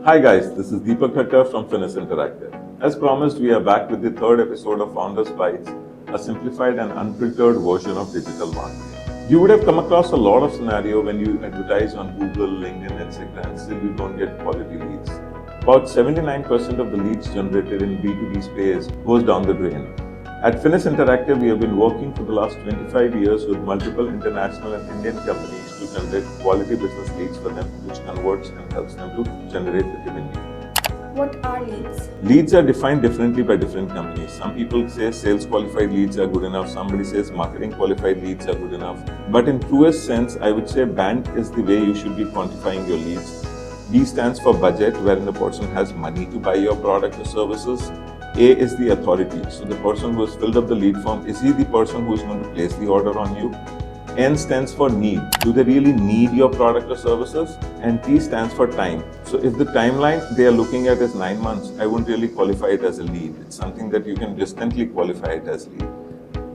Hi guys, this is Deepak Thkkar from Finessse Interactive. As promised, we are back with the third episode of Founders Bytes, a simplified and unfiltered version of digital marketing. You would have come across a lot of scenario when you advertise on Google, LinkedIn, etc. and still you don't get quality leads. About 79% of the leads generated in B2B space goes down the drain. At Finessse Interactive, we have been working for the last 25 years with multiple international and Indian companies to generate quality business leads for them, which converts and helps them to generate the revenue. What are leads? Leads are defined differently by different companies. Some people say sales qualified leads are good enough. Somebody says marketing qualified leads are good enough. But in truest sense, I would say BANT is the way you should be quantifying your leads. B stands for budget, wherein the person has money to buy your product or services. A is the authority. So the person who has filled up the lead form, is he the person who is going to place the order on you? N stands for need. Do they really need your product or services? And T stands for time. So if the timeline they are looking at is 9 months, I wouldn't really qualify it as a lead. It's something that you can distantly qualify it as lead.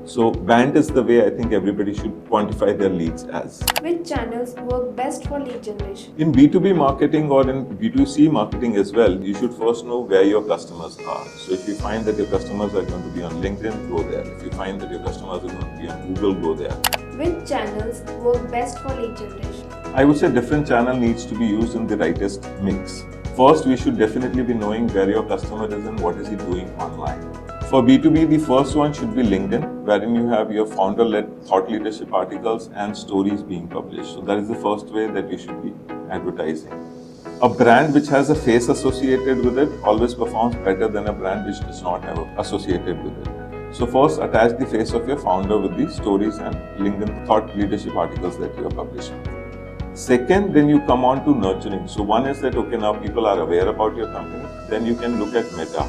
So BANT is the way I think everybody should quantify their leads as. Which channels work best for lead generation? In B2B marketing or in B2C marketing as well, you should first know where your customers are. So if you find that your customers are going to be on LinkedIn, go there. If you find that your customers are going to be on Google, go there. Which channels work best for lead generation? I would say different channel needs to be used in the rightest mix. First, we should definitely be knowing where your customer is and what is he doing online. For B2B, the first one should be LinkedIn, wherein you have your founder-led thought leadership articles and stories being published. So that is the first way that you should be advertising. A brand which has a face associated with it always performs better than a brand which does not have associated with it. So first, attach the face of your founder with the stories and LinkedIn thought leadership articles that you are publishing. Second, then you come on to nurturing. So one is that, okay, now people are aware about your company. Then you can look at Meta,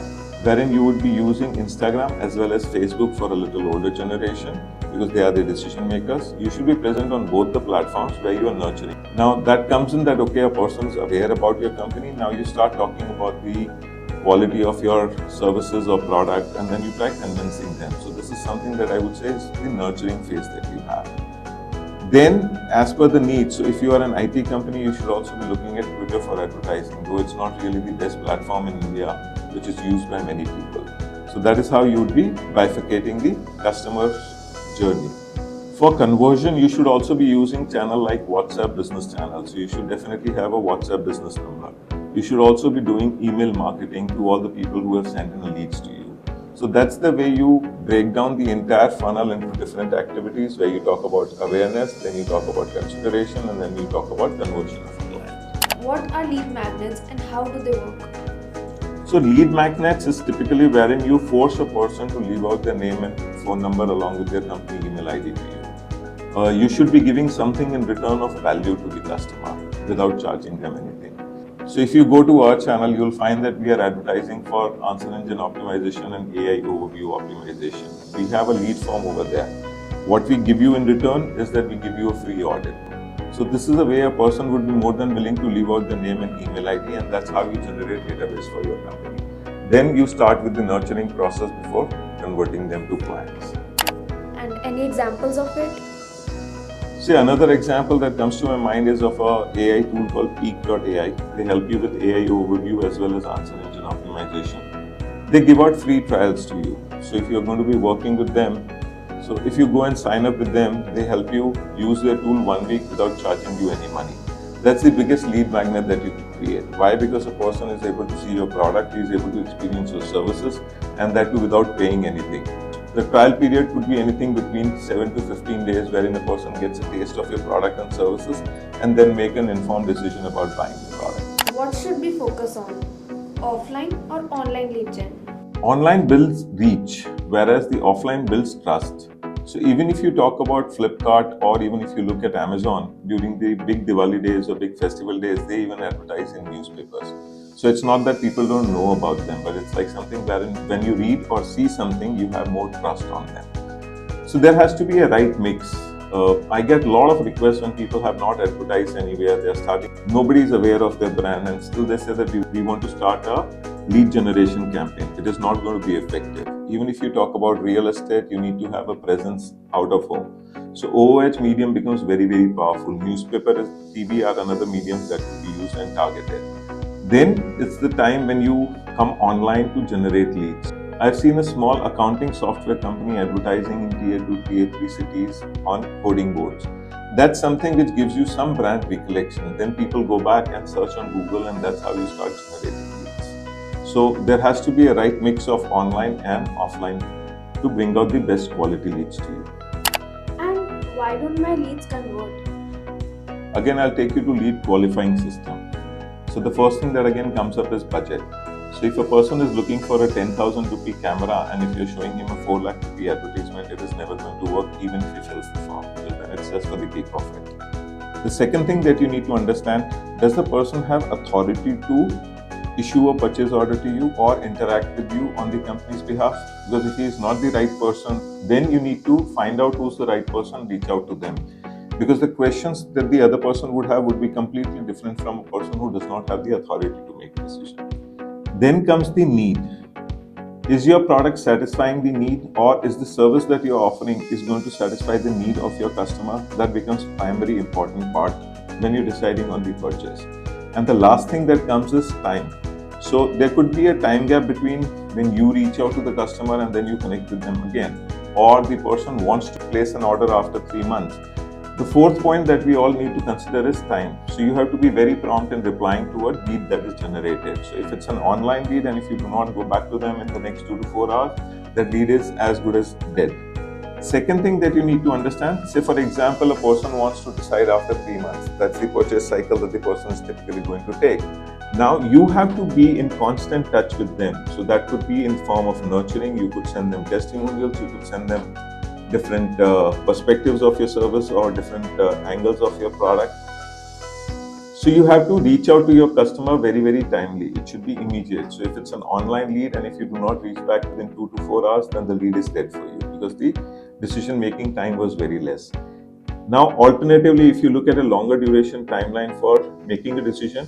wherein you would be using Instagram as well as Facebook for a little older generation because they are the decision makers. You should be present on both the platforms where you are nurturing. Now that comes in that, okay, a person is aware about your company. Now you start talking about the quality of your services or product and then you try convincing them. So this is something that I would say is the nurturing phase that you have. Then, as per the needs, so if you are an IT company, you should also be looking at Twitter for advertising, though it's not really the best platform in India, which is used by many people. So that is how you would be bifurcating the customer's journey. For conversion, you should also be using channel like WhatsApp business channel. So you should definitely have a WhatsApp business number. You should also be doing email marketing to all the people who have sent in leads to you. So that's the way you break down the entire funnel into different activities where you talk about awareness, then you talk about consideration, and then you talk about conversion of a client. What are lead magnets and how do they work? So lead magnets is typically wherein you force a person to leave out their name and phone number along with their company email ID to you. You should be giving something in return of value to the customer without charging them anything. So if you go to our channel, you'll find that we are advertising for answer engine optimization and AI overview optimization. We have a lead form over there. What we give you in return is that we give you a free audit. So this is a way a person would be more than willing to leave out their name and email ID, and that's how you generate database for your company. Then you start with the nurturing process before converting them to clients. And any examples of it? See, another example that comes to my mind is of a AI tool called Peak.ai. They help you with AI overview as well as answer engine optimization. They give out free trials to you. So if you're going to be working with them, so if you go and sign up with them, they help you use their tool 1 week without charging you any money. That's the biggest lead magnet that you can create. Why? Because a person is able to see your product, he is able to experience your services, and that too without paying anything. The trial period could be anything between 7 to 15 days wherein a person gets a taste of your product and services and then make an informed decision about buying the product. What should we focus on? Offline or online lead gen? Online builds reach, whereas the offline builds trust. So even if you talk about Flipkart or even if you look at Amazon, during the big Diwali days or big festival days, they even advertise in newspapers. So it's not that people don't know about them, but it's like something wherein when you read or see something, you have more trust on them. So there has to be a right mix. I get a lot of requests when people have not advertised anywhere, they're starting, nobody is aware of their brand and still they say that we want to start a lead generation campaign. It is not going to be effective. Even if you talk about real estate, you need to have a presence out of home. So OOH medium becomes very, very powerful. Newspaper and TV are another mediums that could be used and targeted. Then it's the time when you come online to generate leads. I've seen a small accounting software company advertising in tier 2, tier 3 cities on hoarding boards. That's something which gives you some brand recollection. Then people go back and search on Google, and that's how you start generating leads. So there has to be a right mix of online and offline to bring out the best quality leads to you. And why don't my leads convert? Again, I'll take you to lead qualifying system. So the first thing that again comes up is budget. So if a person is looking for a 10,000 rupee camera, and if you're showing him a 4 lakh rupee advertisement, it is never going to work even if he fills the form, because then it's just for the kick of it. The second thing that you need to understand, does the person have authority to issue a purchase order to you or interact with you on the company's behalf? Because if he is not the right person, then you need to find out who's the right person, reach out to them. Because the questions that the other person would have would be completely different from a person who does not have the authority to make a decision. Then comes the need. Is your product satisfying the need, or is the service that you're offering is going to satisfy the need of your customer? That becomes primary important part when you're deciding on the purchase. And the last thing that comes is time. So there could be a time gap between when you reach out to the customer and then you connect with them again, or the person wants to place an order after 3 months. The fourth point that we all need to consider is time. So you have to be very prompt in replying to a lead that is generated. So if it's an online lead and if you do not go back to them in the next 2 to 4 hours, that lead is as good as dead. Second thing that you need to understand, say for example, a person wants to decide after 3 months. That's the purchase cycle that the person is typically going to take. Now you have to be in constant touch with them. So that could be in form of nurturing. You could send them testimonials, you could send them different perspectives of your service or different angles of your product. So you have to reach out to your customer very, very timely. It should be immediate. So if it's an online lead and if you do not reach back within 2 to 4 hours, then the lead is dead for you because the decision making time was very less. Now, alternatively, if you look at a longer duration timeline for making a decision,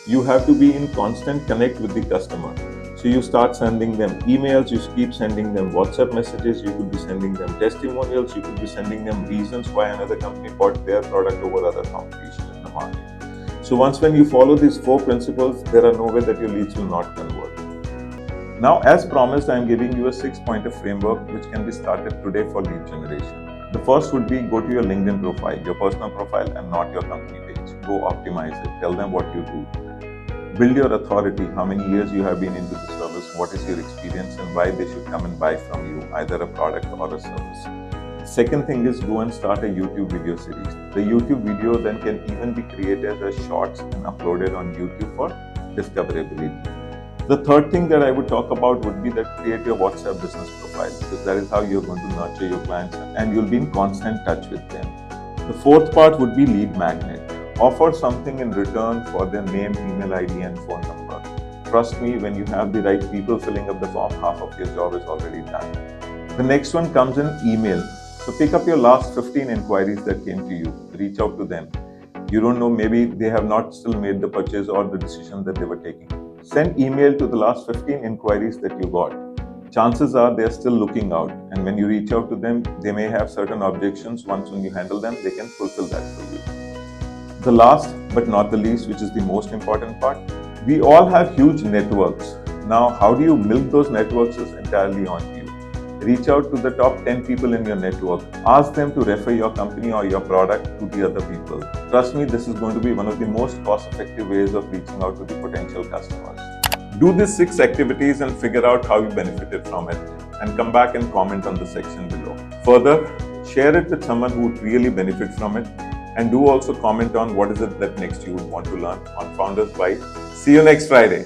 you have to be in constant connect with the customer. So you start sending them emails, you keep sending them WhatsApp messages, you could be sending them testimonials, you could be sending them reasons why another company bought their product over other competition in the market. So once when you follow these 4 principles, there are no way that your leads will not convert. Now, as promised, I am giving you a 6-pointer framework which can be started today for lead generation. The first would be go to your LinkedIn profile, your personal profile and not your company page. Go optimize it, tell them what you do. Build your authority, how many years you have been into the service, what is your experience and why they should come and buy from you, either a product or a service. Second thing is go and start a YouTube video series. The YouTube video then can even be created as shorts and uploaded on YouTube for discoverability. The third thing that I would talk about would be that create your WhatsApp business profile, because that is how you're going to nurture your clients and you'll be in constant touch with them. The fourth part would be lead magnet. Offer something in return for their name, email ID and phone number. Trust me, when you have the right people filling up the form, half of your job is already done. The next one comes in email. So pick up your last 15 inquiries that came to you. Reach out to them. You don't know, maybe they have not still made the purchase or the decision that they were taking. Send email to the last 15 inquiries that you got. Chances are they are still looking out, and when you reach out to them, they may have certain objections. Once when you handle them, they can fulfill that for you. The last but not the least, which is the most important part, we all have huge networks. Now, how do you milk those networks is entirely on you. Reach out to the top 10 people in your network. Ask them to refer your company or your product to the other people. Trust me, this is going to be one of the most cost-effective ways of reaching out to the potential customers. Do these 6 activities and figure out how you benefited from it, and come back and comment on the section below. Further, share it with someone who would really benefit from it. And do also comment on what is it that next you would want to learn on Founders Bytes. See you next Friday.